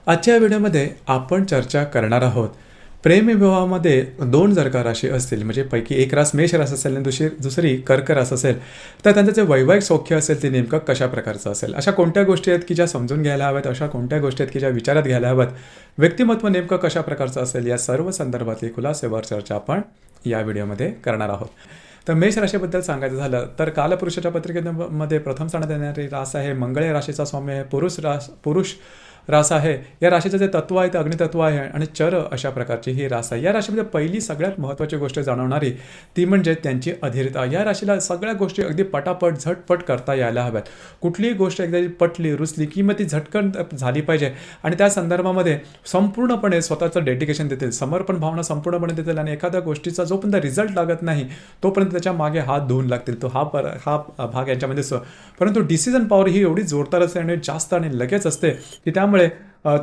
आजच्या व्हिडिओमध्ये आपण चर्चा करणार आहोत प्रेमविवाहामध्ये दोन जर का राशी असतील, म्हणजे पैकी एक रास मेष रास असेल आणि दुसरी कर्क रास असेल, तर त्यांचं जे वैवाहिक सौख्य असेल ते नेमकं कशा प्रकारचं असेल. अशा कोणत्या गोष्टी आहेत की ज्या समजून घ्यायला हव्यात, अशा कोणत्या गोष्टी आहेत की ज्या विचारात घ्यायला हव्यात, व्यक्तिमत्व नेमकं कशा प्रकारचं असेल, या सर्व संदर्भातली खुलासेवर चर्चा आपण या व्हिडिओमध्ये करणार आहोत. तर मेष राशीबद्दल सांगायचं झालं तर कालपुरुषाच्या पत्रिकेमध्ये प्रथम स्थानात येणारी रास आहे मंगळ. या राशीचा स्वामी आहे पुरुष रास आहे. या राशीचं जे तत्व आहे ते अग्नितत्व आहे आणि चर अशा प्रकारची ही रास आहे. या राशीमध्ये पहिली सगळ्यात महत्त्वाची गोष्ट जाणवणारी ती म्हणजे त्यांची अधीरता. या राशीला सगळ्या गोष्टी अगदी पटापट झटपट करता यायला हव्यात. कुठलीही गोष्ट एकदा पटली रुचली की मग ती झटकन झाली पाहिजे आणि त्या संदर्भामध्ये संपूर्णपणे स्वतःचं डेडिकेशन देतील, समर्पण भावना संपूर्णपणे देतील आणि एखाद्या गोष्टीचा जोपर्यंत रिझल्ट लागत नाही तोपर्यंत त्याच्या मागे हात धुवून लागतील. तो हा भाग यांच्यामध्ये असतो. परंतु डिसिजन पॉवर ही एवढी जोरदार असते आणि जास्त आणि लगेच असते की त्यामुळे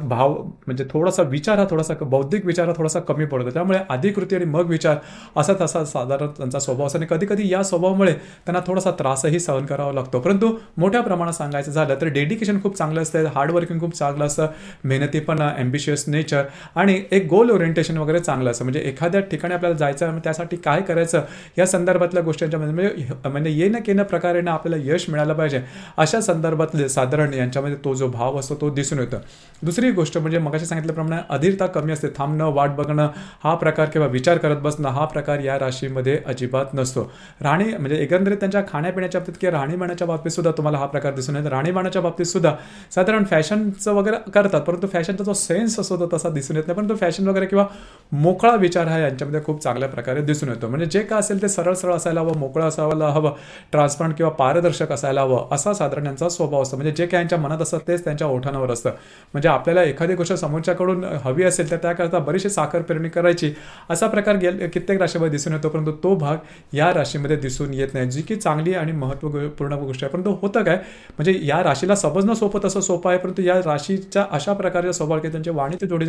भाव म्हणजे थोडासा विचार हा थोडासा बौद्धिक विचार हा थोडासा कमी पडतो. त्यामुळे आधी कृती आणि मग विचार असा तसा साधारण त्यांचा स्वभाव असतो आणि कधी कधी या स्वभावामुळे त्यांना थोडासा त्रासही सहन करावा लागतो. परंतु मोठ्या प्रमाणात सांगायचं झालं तर डेडिकेशन खूप चांगलं असतं, हार्डवर्किंग खूप चांगलं असतं, मेहनतीपणा, ॲम्बिशियस नेचर आणि एक गोल ओरिएंटेशन वगैरे चांगलं असतं. म्हणजे एखाद्या ठिकाणी आपल्याला जायचं आहे त्यासाठी काय करायचं या संदर्भातल्या गोष्टींच्या म्हणजे येणं केणं प्रकारे आपल्याला यश मिळालं पाहिजे अशा संदर्भातले साधारण यांच्यामध्ये तो जो भाव असतो तो दिसून येतो. दुसरी गोष्ट म्हणजे मगाशी सांगितल्याप्रमाणे अधीरता कमी असते. थांबणं, वाट बघणं हा प्रकार किंवा विचार करत बसणं हा प्रकार या राशीमध्ये अजिबात नसतो. म्हणजे एकंदरीत त्यांच्या खाण्यापिण्याच्या बाबतीत किंवा राहणीमानाच्या बाबतीत सुद्धा तुम्हाला हा प्रकार दिसून येतो. राहणीमानाच्या बाबतीत सुद्धा साधारण फॅशनचं वगैरे करतात, परंतु फॅशनचा जो सेन्स असतो तो तसा दिसून येत नाही. परंतु फॅशन वगैरे किंवा मोकळा विचार हा यांच्यामध्ये खूप चांगल्या प्रकारे दिसून येतो. म्हणजे जे काय असेल ते सरळ सरळ असायला हवं, मोकळं असायला हवं, ट्रान्सपरंट किंवा पारदर्शक असायला हवं असा साधारण यांचा स्वभाव असतो. म्हणजे जे काय यांच्या मनात असतं तेच त्यांच्या ओठांवर असतं. म्हणजे आपल्याला एखादी गोष्ट समोरच्याकडून हवी असेल तर त्याकरता बरीचशी साखर पेरणी करायची असा प्रकार कित्येक राशीमध्ये दिसून येतो. परंतु तो भाग या राशीमध्ये दिसून येत नाही, जी की चांगली आणि महत्त्वपूर्ण गोष्ट आहे. परंतु होतं काय म्हणजे या राशीला समजणं सोपं तसं सोपं आहे, परंतु या राशीच्या अशा प्रकारच्या स्वभाव की त्यांची वाणी ती थोडी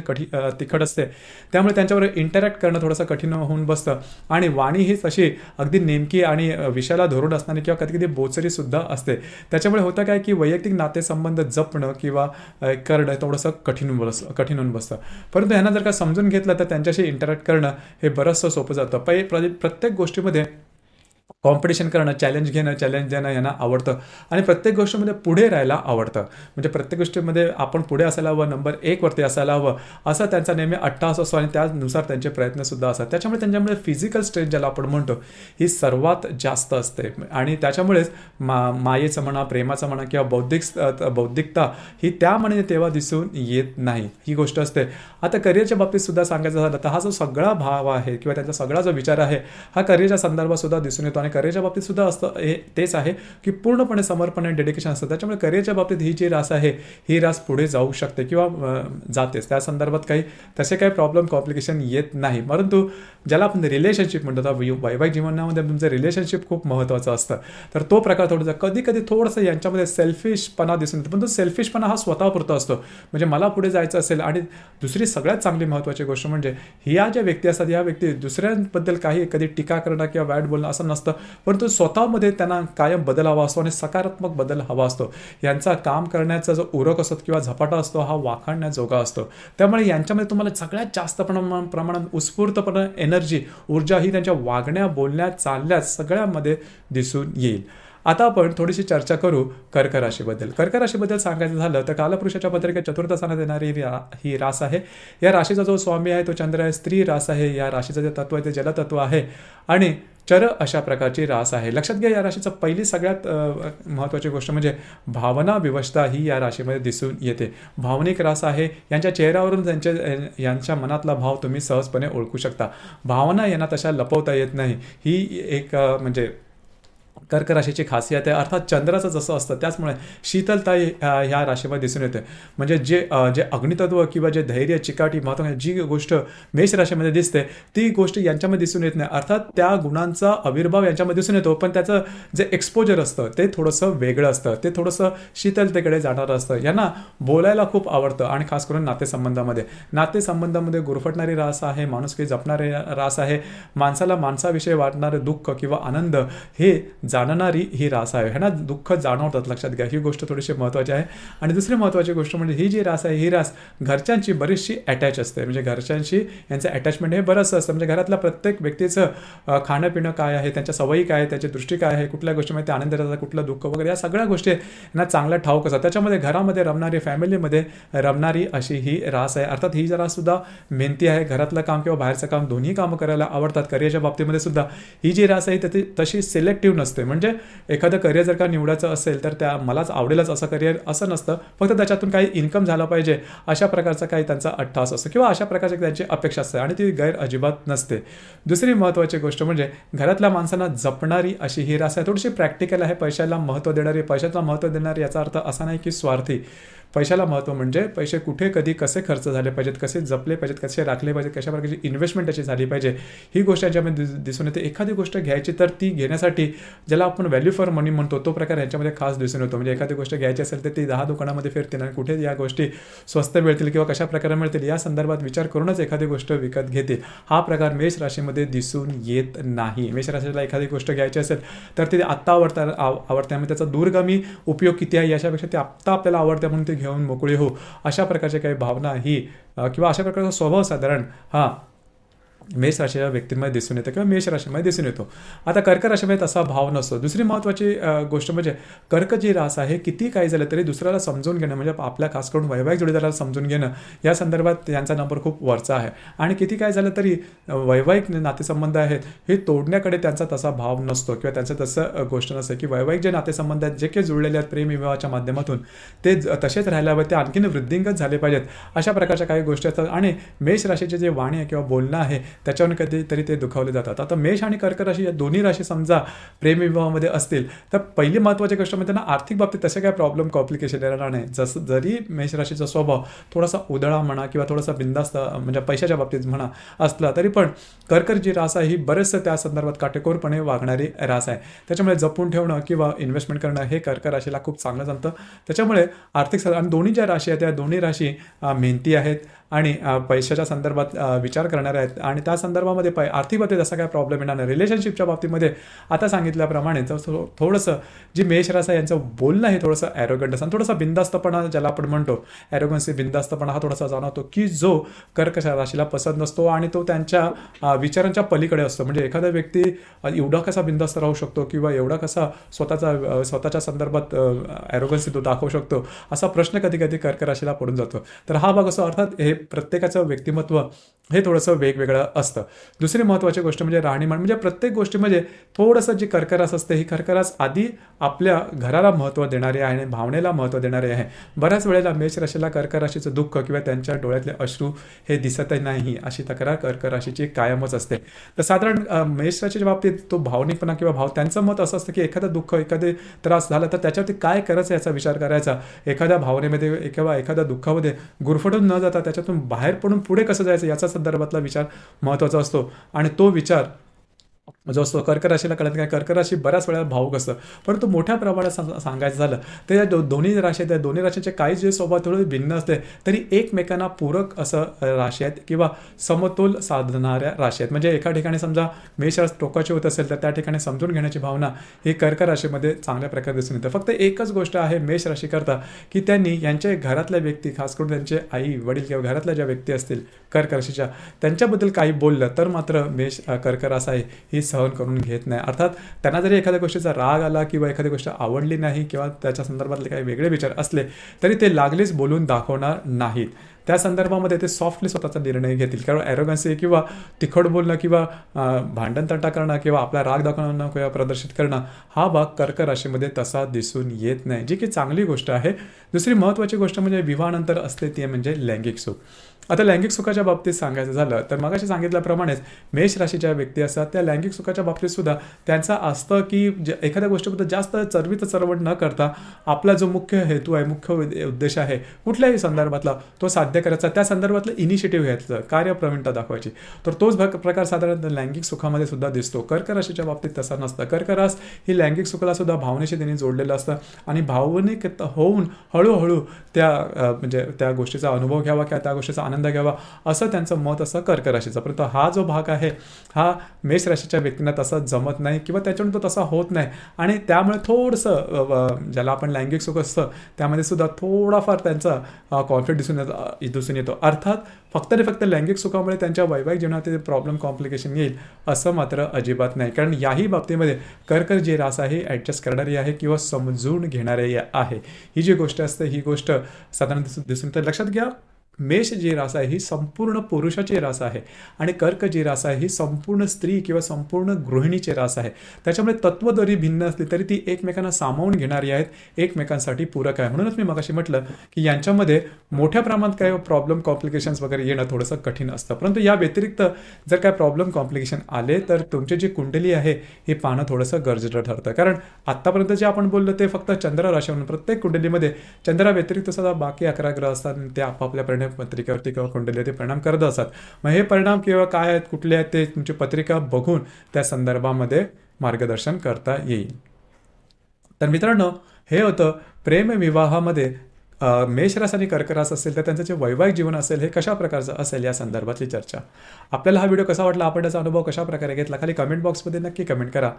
तिखट असते. त्यामुळे त्यांच्यावर इंटरॅक्ट करणं थोडंसं कठीण होऊन बसतं आणि वाणी ही तशी अगदी नेमकी आणि विषयाला धरून असणारी किंवा कधी कधी बोचरी सुद्धा असते. त्याच्यामुळे होतं काय की वैयक्तिक नातेसंबंध जपणं किंवा करणं थोडंसं कठीण होऊन बसतं. परंतु ह्यांना जर का समजून घेतलं तर त्यांच्याशी इंटरॅक्ट करणं हे बरंचसं सोपं जातं. प्रत्येक गोष्टीमध्ये कॉम्पिटिशन करणं, चॅलेंज देणं यांना आवडतं आणि प्रत्येक गोष्टीमध्ये पुढे राहायला आवडतं. म्हणजे प्रत्येक गोष्टीमध्ये आपण पुढे असायला हवं, नंबर 1 वरती असायला हवं असा त्यांचा नेहमी अट्टाहास असतो आणि त्यानुसार त्यांचे प्रयत्नसुद्धा असतात. त्याच्यामुळे त्यांच्यामध्ये फिजिकल स्ट्रेंथ ज्याला आपण म्हणतो ही सर्वात जास्त असते आणि त्याच्यामुळेच मायेचं म्हणा, प्रेमाचं म्हणा किंवा बौद्धिकता ही त्या मनाने तेव्हा दिसून येत नाही, ही गोष्ट असते. आता करिअरच्या बाबतीत सुद्धा सांगायचं झालं तर हा जो सगळा भाव आहे किंवा त्यांचा सगळा जो विचार आहे हा करिअरच्या संदर्भात सुद्धा दिसून येतो आणि करिअरच्या बाबतीत सुद्धा असतं हे तेच आहे की पूर्णपणे समर्पण आणि डेडिकेशन असतं. त्याच्यामुळे करिअरच्या बाबतीत ही जी रास आहे ही रास पुढे जाऊ शकते किंवा जातेच. त्या संदर्भात तसे काही प्रॉब्लेम कॉम्प्लिकेशन येत नाही. परंतु ज्याला आपण रिलेशनशिप म्हणतो तर वैवाहिक जीवनामध्ये तुमचं रिलेशनशिप खूप महत्त्वाचं असतं. तर तो प्रकार थोडासा कधी थोडंसं यांच्यामध्ये सेल्फिशपणा दिसून येतो. पण तो सेल्फिशपणा हा स्वतःपुरता असतो. म्हणजे मला पुढे जायचं असेल आणि दुसरी सगळ्यात चांगली महत्त्वाची गोष्ट म्हणजे ह्या ज्या व्यक्ती असतात या व्यक्ती दुसऱ्यांबद्दल कधी टीका करणं किंवा वाईट बोलणं असं नसतं, परंतु स्वतःमध्ये त्यांना कायम बदल हवा असतो आणि सकारात्मक बदल हवा असतो. यांचा काम करण्याचा जो उरक असतो किंवा झपाटा असतो हा वाखाणण्याजोगा असतो. त्यामुळे यांच्यामध्ये तुम्हाला सगळ्यात जास्त प्रमाणात उत्स्फूर्तपणे एनर्जी, ऊर्जा ही त्यांच्या वागण्या, बोलण्या, चालण्यात सगळ्यामध्ये दिसून येईल. आता आपण थोडीशी चर्चा करू कर्क राशीबद्दल. कर्क राशीबद्दल सांगायचं झालं तर कालपुरुषाच्या पत्रिकेत चतुर्थ स्थानात येणारी ही रास आहे. या राशीचा जो स्वामी आहे तो चंद्र आहे, स्त्री रास आहे. या राशीचं जे तत्व आहे ते जलतत्व आहे आणि चर अशा प्रकारची रास आहे. लक्षात घ्या या राशीचं पहिली सगळ्यात महत्त्वाची गोष्ट म्हणजे भावना विवशता ही या राशीमध्ये दिसून येते. भावनिक रास आहे. यांच्या चेहऱ्यावरून यांच्या मनातला भाव तुम्ही सहजपणे ओळखू शकता. भावना यांना तशा लपवता येत नाही. ही एक म्हणजे कर्क राशीची खासियत आहे. अर्थात चंद्राचं जसं असतं त्याचमुळे शीतलता ह्या राशीमध्ये दिसून येते. म्हणजे जे अग्नितत्व किंवा जे धैर्य, चिकाटी, महत्त्वाची जी गोष्ट मेष राशीमध्ये दिसते ती गोष्ट यांच्यामध्ये दिसून येत नाही. अर्थात त्या गुणांचा आविर्भाव यांच्यामध्ये दिसून येतो, पण त्याचं जे एक्सपोजर असतं ते थोडंसं वेगळं असतं, ते थोडंसं शीतलतेकडे जाणारं असतं. यांना बोलायला खूप आवडतं आणि खास करून नातेसंबंधामध्ये गुरफटणारी रास आहे, माणुसकी जपणारे रास आहे. माणसाला माणसाविषयी वाटणारे दुःख किंवा आनंद हे जाणणारी ही रास आहे. ह्यांना दुःख जाणवतात, लक्षात घ्या. ही गोष्ट थोडीशी महत्त्वाची आहे. आणि दुसरी महत्त्वाची गोष्ट म्हणजे ही जी रास आहे, ही रास घरच्यांची बरीचशी अटॅच असते. म्हणजे घरच्यांशी यांचं अटॅचमेंट हे बरंचसं असतं. म्हणजे घरातल्या प्रत्येक व्यक्तीचं खाणं पिणं काय आहे, त्यांच्या सवयी काय आहे, त्याची दृष्टी काय आहे, कुठल्या गोष्टीमध्ये ते आनंद राहतात, कुठलं दुःख वगैरे, या सगळ्या गोष्टी यांना चांगल्या ठाऊक असतात. त्याच्यामध्ये घरामध्ये रमणारी, फॅमिलीमध्ये रमणारी अशी ही रास आहे. अर्थात ही जरा सुद्धा मेहनती आहे. घरातलं काम किंवा बाहेरचं काम दोन्ही कामं करायला आवडतात. करिअरच्या बाबतीमध्ये सुद्धा ही जी रास आहे ती तशी सिलेक्टिव्ह नसते. म्हणजे एखादं करिअर जर का निवडायचं असेल तर त्या मलाच आवडेलच असं करिअर असं नसतं. फक्त त्याच्यातून काही इन्कम झाला पाहिजे अशा प्रकारचा काही त्यांचा अट्टास असतो किंवा अशा प्रकारची त्यांची अपेक्षा असते आणि ती गैर अजिबात नसते. दुसरी महत्त्वाची गोष्ट म्हणजे घरातल्या माणसांना जपणारी अशी ही रास आहे. थोडीशी प्रॅक्टिकल आहे. पैशाला महत्त्व देणारी, पैशाला महत्त्व देणारी, याचा अर्थ असा नाही की स्वार्थी. पैशाला महत्त्व म्हणजे पैसे कुठे, कधी, कसे खर्च झाले पाहिजेत, कसे जपले पाहिजेत, कसे राखले पाहिजेत, कशा प्रकारची इन्व्हेस्टमेंट त्याची झाली पाहिजे, ही गोष्ट याच्यामध्ये दिसून येते. एखादी गोष्ट घ्यायची तर ती घेण्यासाठी ज्याला आपण व्हॅल्यू फॉर मनी म्हणतो तो प्रकार यांच्यामध्ये खास दिसून येतो. म्हणजे एखादी गोष्ट घ्यायची असेल तर ती 10 दुकानामध्ये फिरतील आणि कुठे या गोष्टी स्वस्त मिळतील किंवा कशा प्रकारे मिळतील या संदर्भात विचार करूनच एखादी गोष्ट विकत घेतील. हा प्रकार मेष राशीमध्ये दिसून येत नाही. मेष राशीला एखादी गोष्ट घ्यायची असेल तर ती आत्ता आवडते, त्याचा दूरगामी उपयोग किती आहे याच्यापेक्षा ते आत्ता आपल्याला आवडते म्हणून ते घेऊन मोकळी हो, अशा प्रकारच्या काही भावना ही किंवा अशा प्रकारचा स्वभाव साधारण मेष राशीच्या व्यक्तींमध्ये दिसून येतो किंवा मेष राशीमध्ये दिसून येतो. आता कर्क राशीमध्ये तसा भाव नसतो. दुसरी महत्त्वाची गोष्ट म्हणजे कर्क जी रास आहे, किती काही झालं तरी दुसऱ्याला समजून घेणं, म्हणजे आपल्या खास करून वैवाहिक जोडीदाराला समजून घेणं, या संदर्भात यांचा नंबर खूप वरचा आहे. आणि किती काय झालं तरी वैवाहिक नातेसंबंध आहेत हे तोडण्याकडे त्यांचा तसा भाव नसतो किंवा त्यांचं तसं गोष्ट नसते की वैवाहिक जे नातेसंबंध आहेत, जे काही जुळलेले आहेत प्रेमविवाहाच्या माध्यमातून, ते तसेच राहायला हवे, ते आणखीन वृद्धिंगत झाले पाहिजेत, अशा प्रकारच्या काही गोष्टी असतात. आणि मेष राशीचे जे वाणी आहे किंवा बोलणं आहे त्याच्यावर कधीतरी ते दुखावले जातात. आता मेष आणि कर्क राशी या दोन्ही राशी समजा प्रेमविवाहामध्ये असतील तर पहिली महत्त्वाची गोष्ट म्हणजे त्यांना आर्थिक बाबतीत तसे काय प्रॉब्लेम कॉम्प्लिकेशन येणार नाही. जरी मेष राशीचा स्वभाव थोडासा उधळा म्हणा किंवा थोडासा बिंदास्त म्हणजे पैशाच्या बाबतीत म्हणा असला तरी पण कर्क जी रास आहे ही बरेचसं त्या संदर्भात काटेकोरपणे वागणारी रास आहे. त्याच्यामुळे जपून ठेवणं किंवा इन्व्हेस्टमेंट करणं हे कर्क राशीला खूप चांगलं जमतं. त्याच्यामुळे आर्थिक आणि दोन्ही ज्या राशी आहेत त्या दोन्ही राशी मेहनती आहेत आणि पैशाच्या संदर्भात विचार करणारे आहेत आणि त्या संदर्भामध्ये आर्थिक बाबतीत असा काय प्रॉब्लेम येणार नाही. रिलेशनशिपच्या बाबतीमध्ये आता सांगितल्याप्रमाणे थोडंसं जी मेष रास आहे यांचं बोलणं हे थोडंसं ॲरोगंट असतं, थोडासा बिंदास्तपणा ज्याला आपण म्हणतो, ॲरोगन्सी, बिंदास्तपणा हा थोडासा जाणवतो की जो कर्क राशीला पसंत नसतो आणि तो त्यांच्या विचारांच्या पलीकडे असतो. म्हणजे एखादा व्यक्ती एवढा कसा बिंदास्त राहू शकतो किंवा एवढा कसा स्वतःच्या संदर्भात ॲरोगन्सी तो दाखवू शकतो, असा प्रश्न कधी कधी कर्क राशीला पडून जातो. तर हा भाग असतो. अर्थात हे प्रत्येकाचं व्यक्तिमत्व हे थोडंसं वेगवेगळं असतं. दुसरी महत्त्वाची गोष्ट म्हणजे राहणीमान. म्हणजे प्रत्येक गोष्टीमध्ये थोडंसं जी कर्करास असते ही कर्करास आधी आपल्या घराला महत्त्व देणारी आहे आणि भावनेला महत्त्व देणारी आहे. बऱ्याच वेळेला मेष राशीला कर्क राशीचं दुःख किंवा त्यांच्या डोळ्यातले अश्रू हे दिसतही नाही अशी तक्रार कर्क राशीची कायमच असते. तर साधारण मेष राशीच्या बाबतीत तो भावनिकपणा किंवा त्यांचं मत असं असतं की एखादं दुःख, एखादे त्रास झाला तर त्याच्यावरती काय करायचं याचा विचार करायचा. एखाद्या भावनेमध्ये किंवा एखाद्या दुःखामध्ये गुरफटून न जाता त्याच्यातून बाहेर पडून पुढे कसं जायचं याचा संदर्भातला विचार महत्त्वाचा असतो. आणि तो विचार जो असतो कर्क राशीला कळत काय, कर्क राशी बऱ्याच वेळा भावुक असतं. परंतु मोठ्या प्रमाणात सांगायचं झालं तर या दोन्ही राशी आहेत, दोन्ही राशीचे काही जे स्वभाव थोडे भिन्न असते तरी एकमेकांना पूरक असं राशी आहेत किंवा समतोल साधणाऱ्या राशी आहेत. म्हणजे एका ठिकाणी समजा मेष रास टोकाची होत असेल तर त्या ठिकाणी समजून घेण्याची भावना ही कर्क राशीमध्ये चांगल्या प्रकारे दिसून येते. फक्त एकच गोष्ट आहे मेष राशी करता की त्यांनी यांच्या घरातल्या व्यक्ती, खास करून त्यांचे आई वडील किंवा घरातल्या ज्या व्यक्ती असतील कर्क राशीच्या, त्यांच्याबद्दल काही बोललं तर मात्र कर्क रास आहे ही सहन करून घेत नाही. अर्थात त्यांना जरी एखाद्या गोष्टीचा राग आला किंवा एखादी गोष्ट आवडली नाही किंवा त्याच्या संदर्भातले काही वेगळे विचार असले तरी ते लागलीच बोलून दाखवणार नाहीत. त्या संदर्भामध्ये ते सॉफ्टली स्वतःचा निर्णय घेतील. कारण ॲरोगन्सी किंवा तिखट बोलणं किंवा भांडणतंटा करणं किंवा आपला राग दाखवणं किंवा प्रदर्शित करणं हा भाग कर्क राशीमध्ये तसा दिसून येत नाही, जी की चांगली गोष्ट आहे. दुसरी महत्त्वाची गोष्ट म्हणजे विवाहानंतर असते ती म्हणजे लैंगिक सुख. आता लैंगिक सुखाच्या बाबतीत सांगायचं झालं तर मगाशी सांगितल्याप्रमाणेच मेष राशीच्या व्यक्ती असतात त्या लैंगिक सुखाच्या बाबतीत सुद्धा त्यांचं असतं की एखाद्या गोष्टीबद्दल जास्त चरबीत चरवट न करता आपला जो मुख्य हेतू आहे, मुख्य उद्देश आहे कुठल्याही संदर्भातला तो साध्य साध्य करायचा, त्या संदर्भातलं इनिशिएटिव्ह घ्यायचं, कार्यप्रवीणता दाखवायची. तर तोच प्रकार साधारणतः लैंगिक सुखामध्ये सुद्धा दिसतो. कर्क राशीच्या बाबतीत तसा नसतं. कर्क रास ही लैंगिक सुखाला सुद्धा भावनेशी त्यांनी जोडलेलं असतं आणि भावनिक होऊन हळूहळू म्हणजे त्या गोष्टीचा अनुभव घ्यावा किंवा त्या गोष्टीचा आनंद घ्यावा असं त्यांचं मत असं कर्क राशीचं. परंतु हा जो भाग आहे हा मेष राशीच्या व्यक्तींना तसा जमत नाही किंवा त्याच्याकडून तो तसा होत नाही आणि त्यामुळे थोडंसं ज्याला आपण लैंगिक सुख असतं त्यामध्ये सुद्धा थोडाफार त्यांचा कॉन्फिडन्स दिसून येतो. अर्थात फक्त आणि फक्त लैंगिक सुखामुळे त्यांच्या वैवाहिक जीवनातील प्रॉब्लेम कॉम्प्लिकेशन येईल असं मात्र अजिबात नाही. कारण याही बाबतीमध्ये कर्क जी रास आहे ॲडजस्ट करणारी आहे किंवा समजून घेणारी आहे. ही जी गोष्ट असते ही गोष्ट साधारण दिसून येते. लक्षात घ्या, मेष जी रास आहे ही संपूर्ण पुरुषाची रास आहे आणि कर्क जी रास आहे ही संपूर्ण स्त्री किंवा संपूर्ण गृहिणीची रास आहे. त्याच्यामुळे तत्व जरी भिन्न असली तरी ती एकमेकांना सामावून घेणारी आहेत, एकमेकांसाठी पूरक आहे. म्हणूनच मी मगाशी म्हटलं की यांच्यामध्ये मोठ्या प्रमाणात काय प्रॉब्लेम कॉम्प्लिकेशन्स वगैरे येणं थोडंसं कठीण असतं. परंतु या व्यतिरिक्त जर काय प्रॉब्लेम कॉम्प्लिकेशन आले तर तुमची जी कुंडली आहे हे पाहणं थोडंसं गरजेचं ठरतं. कारण आत्तापर्यंत जे आपण बोललो ते फक्त चंद्र राशी म्हणून प्रत्येक कुंडलीमध्ये चंद्रा व्यतिरिक्त सुद्धा बाकी 11 ग्रह असतात ते आपापल्या पत्रिकेवरती किंवा कुंडलीवरती परिणाम करत असतात. मग हे परिणाम किंवा काय आहेत कुठले आहेत ते तुमची पत्रिका बघून त्या संदर्भामध्ये मार्गदर्शन करता येईल. तर मित्रांनो, हे होतं प्रेम विवाहामध्ये मेष रास आणि कर्क रास असेल तर त्यांचं जे वैवाहिक जीवन असेल हे कशा प्रकारचं असेल या संदर्भातली चर्चा. आपल्याला हा व्हिडिओ कसा वाटला, आपण त्याचा अनुभव कशा प्रकारे घेतला, खाली कमेंट बॉक्समध्ये नक्की कमेंट करा.